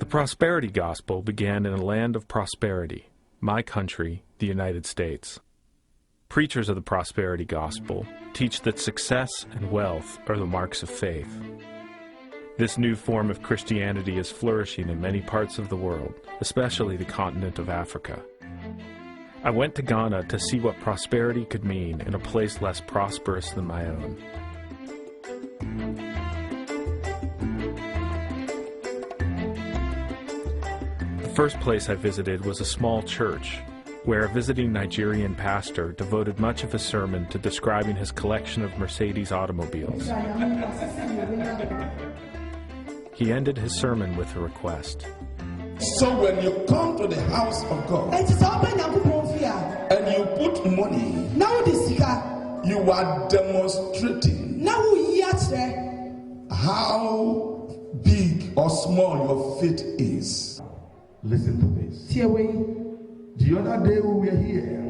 The prosperity gospel began in a land of prosperity, my country, the United States. Preachers of the prosperity gospel teach that success and wealth are the marks of faith. This new form of Christianity is flourishing in many parts of the world, especially the continent of Africa. I went to Ghana to see what prosperity could mean in a place less prosperous than my own. The first place I visited was a small church, where a visiting Nigerian pastor devoted much of his sermon to describing his collection of Mercedes automobiles. He ended his sermon with a request. So when you come to the house of God and you put money, you are demonstrating how big or small your faith is. Listen to this. The other day we were here,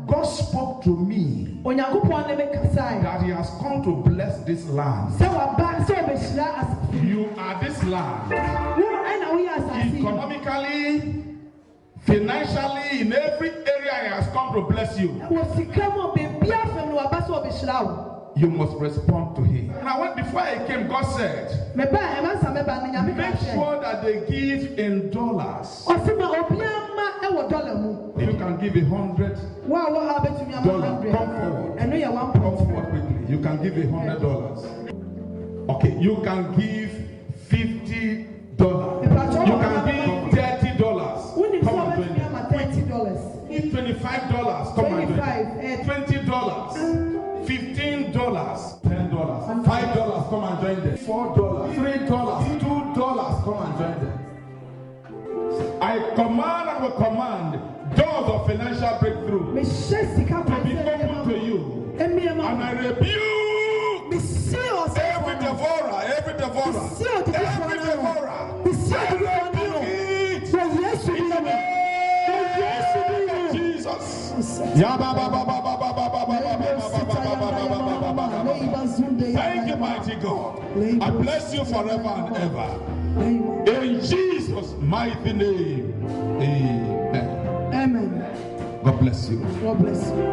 God spoke to me that He has come to bless this land. You are this land. Economically, financially, in every area He has come to bless you. You must respond to Him. Now, before I came, God said, make sure that they give in dollars. If you can give $100, come forward quickly. You can give $100. Okay, you can give $50. You can give $30. Come on, $20. $25. Come on, $20. $15, $10, $5, come and join them. $4, $3, $2, come and join them. I command and will command doors of financial breakthrough to be open to you. And I rebuke every devourer, every devourer, every devourer. I rebuke it in the name of Jesus. Thank you, mighty God. I bless you forever and ever. In Jesus' mighty name. Amen. Amen. God bless you. God bless you.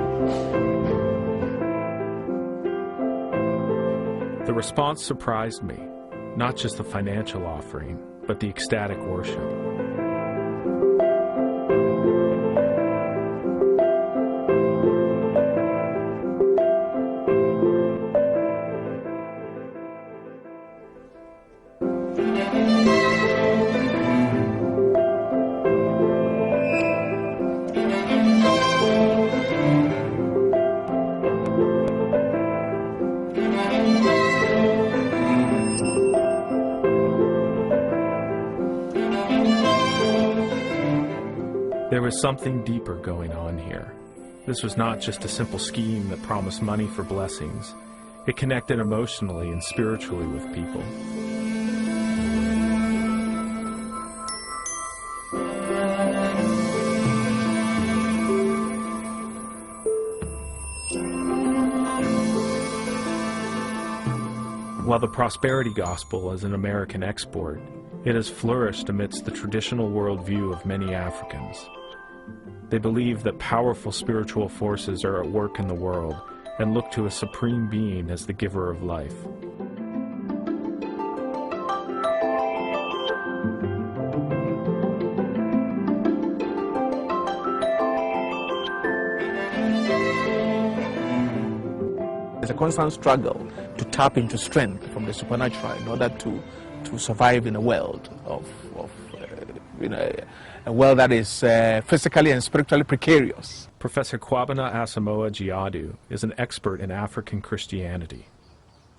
The response surprised me, not just the financial offering, but the ecstatic worship. There was something deeper going on here. This was not just a simple scheme that promised money for blessings. It connected emotionally and spiritually with people. While the prosperity gospel is an American export, it has flourished amidst the traditional worldview of many Africans. They believe that powerful spiritual forces are at work in the world and look to a supreme being as the giver of life. There's a constant struggle to tap into strength from the supernatural in order to survive in a world of a world that is physically and spiritually precarious. Professor Kwabena Asamoah Gyaadu is an expert in African Christianity.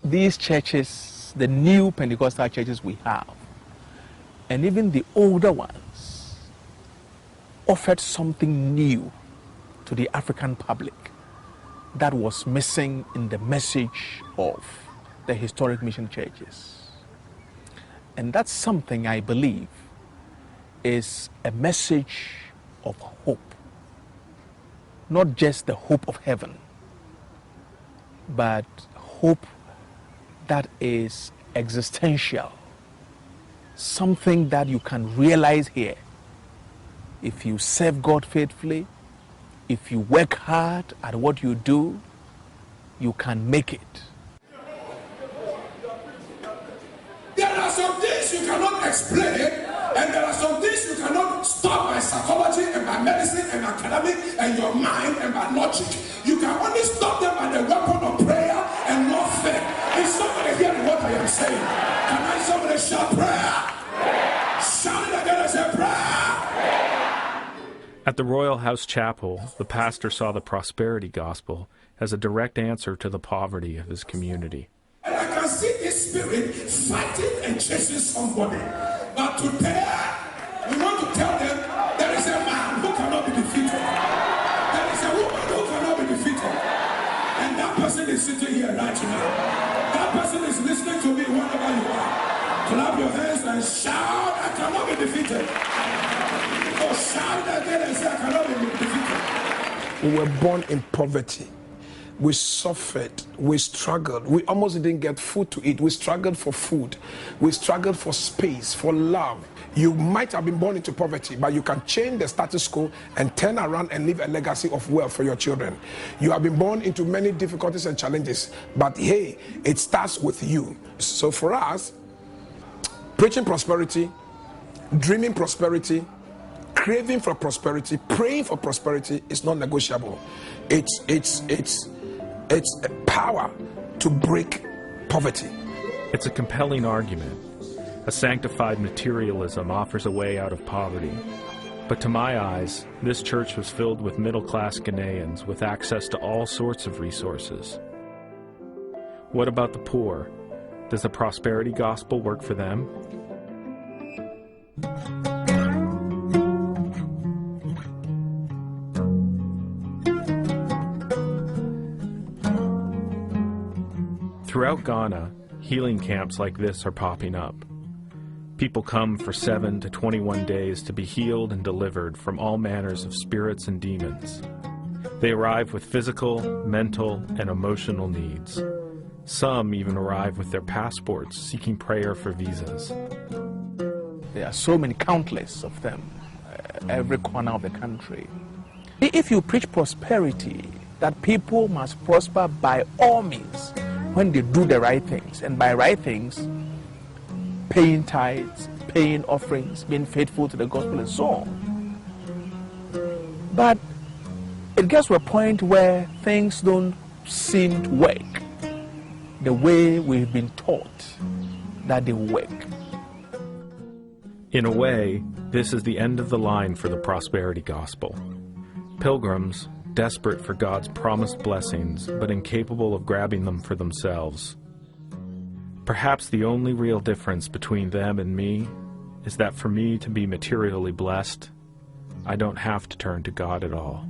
These churches, the new Pentecostal churches we have, and even the older ones, offered something new to the African public that was missing in the message of the historic mission churches. And that's something I believe is a message of hope. Not just the hope of heaven, but hope that is existential, something that you can realize here. If you serve God faithfully, if you work hard at what you do, you can make it. There are some things you cannot explain, and there are some things you cannot stop by psychology and by medicine and academic and your mind and by logic. You can only stop them by the weapon of prayer and warfare. Is somebody hearing what I am saying? Can I somebody shout prayer? Shout it again and say prayer. At the Royal House Chapel, the pastor saw the prosperity gospel as a direct answer to the poverty of his community. And I can see this spirit fighting and chasing somebody. But today, we want to tell them there is a man who cannot be defeated. There is a woman who cannot be defeated. And that person is sitting here right now. That person is listening to me wherever you are. Clap your hands and shout, I cannot be defeated. Or shout again and say, I cannot be defeated. We were born in poverty. We suffered, we struggled, we almost didn't get food to eat. We struggled for food, we struggled for space, for love. You might have been born into poverty, but you can change the status quo and turn around and leave a legacy of wealth for your children. You have been born into many difficulties and challenges, but hey, it starts with you. So for us, preaching prosperity, dreaming prosperity, craving for prosperity, praying for prosperity is not negotiable. It's a power to break poverty. It's a compelling argument. A sanctified materialism offers a way out of poverty. But to my eyes, this church was filled with middle-class Ghanaians with access to all sorts of resources. What about the poor? Does the prosperity gospel work for them? Throughout Ghana, healing camps like this are popping up. People come for 7 to 21 days to be healed and delivered from all manners of spirits and demons. They arrive with physical, mental, and emotional needs. Some even arrive with their passports seeking prayer for visas. There are so many, countless of them, every corner of the country. If you preach prosperity, that people must prosper by all means when they do the right things, and by right things, paying tithes, paying offerings, being faithful to the gospel and so on. But it gets to a point where things don't seem to work the way we've been taught that they work. In a way, this is the end of the line for the prosperity gospel. Pilgrims, desperate for God's promised blessings, but incapable of grabbing them for themselves. Perhaps the only real difference between them and me is that for me to be materially blessed, I don't have to turn to God at all.